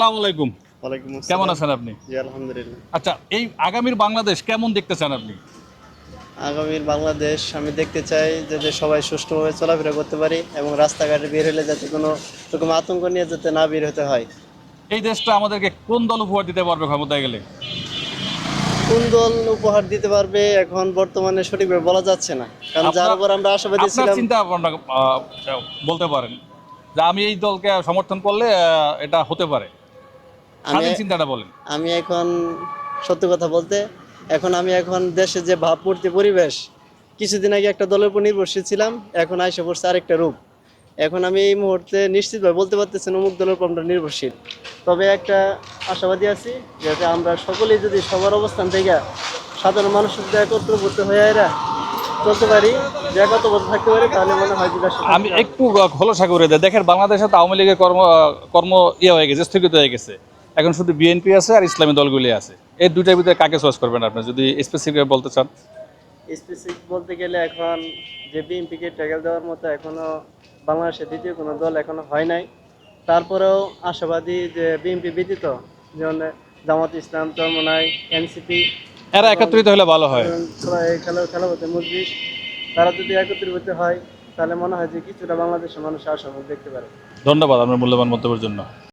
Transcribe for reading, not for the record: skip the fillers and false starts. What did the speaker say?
আসসালামু আলাইকুম। ওয়ালাইকুম কেমন আসসালাম। আছেন আপনি? জি, আলহামদুলিল্লাহ। আচ্ছা, এই আগামীর বাংলাদেশ কেমন দেখতে চান আপনি? আগামীর বাংলাদেশ আমি দেখতে চাই যাতে সবাই সুষ্ঠুভাবে চলাফেরা করতে পারি এবং রাস্তাঘাটে বের হলে যাতে কোনো রকম আতঙ্ক নিয়ে যাতে না বের হতে হয়। এই দেশটা আমাদেরকে কোন দল উপহার দিতে পারবে ক্ষমতায় গেলে? কোন দল উপহার দিতে পারবে এখন বর্তমানে সঠিকভাবে বলা যাচ্ছে না। কারণ যার আপনার উপর আমরা আশাবাদী আপনার ছিলাম, চিন্তা ভাবনা বলতে পারেন যে আমি এই দলকে সমর্থন করলে এটা হতে পারে। আমি স্বাধীন চিন্তাটা বলেন। আমি এখন সত্য কথা বলতে আমি এখন দেশে যে ভাবমূর্তি পরিবেশ, কিছুদিন আগে একটা দলের উপর নির্ভরশীল ছিলাম, এখন আইসা পড়ছে আরেকটা রূপ। এখন আমি এই মুহূর্তে নিশ্চিতভাবে বলতে পারতেছি না অমুক দলের উপর আমরা নির্ভরশীল। তবে একটা আশাবাদী আছি যাতে আমরা সকলেই যদি সবার অবস্থান থেকে সাধারণ মানুষের যদি একত্রভূত হয়ে এরা চলতে পারি, যে একত্রবদ্ধ থাকতে পারি, তাহলে মনে হয় যে দেশটা আমি একটু খোলসা করে দেয় দেখেন, বাংলাদেশে তো আওয়ামী লীগের কর্ম হয়ে গেছে, স্থগিত হয়ে গেছে। এখন শুধু বিএনপি আছে আর ইসলামী দলগুলি আছে। এই দুইটার ভিতরে কাকে চয়েস করবেন আপনি যদি স্পেসিফিক বলতে চান? স্পেসিফিক বলতে গেলে এখন যে বিএনপিকে ট্যাকেল দেওয়ার মতো এখনো বাংলাদেশের দ্বিতীয় কোনো দল এখনো হয় নাই। তারপরেও আশাবাদী যে বিএনপি ব্যতীত যেমন জামাত ইসলাম, চরমোনাই, এনসিপি এরা এবং একত্রিত হলে ভালো হয়। খেলাপথে মজলিস, তারা যদি একত্রিত হয় তাহলে মনে হয় যে কিছুটা বাংলাদেশের মানুষ আশাবাদ দেখতে পারে। ধন্যবাদ আপনার মূল্যবান মন্তব্যের জন্য।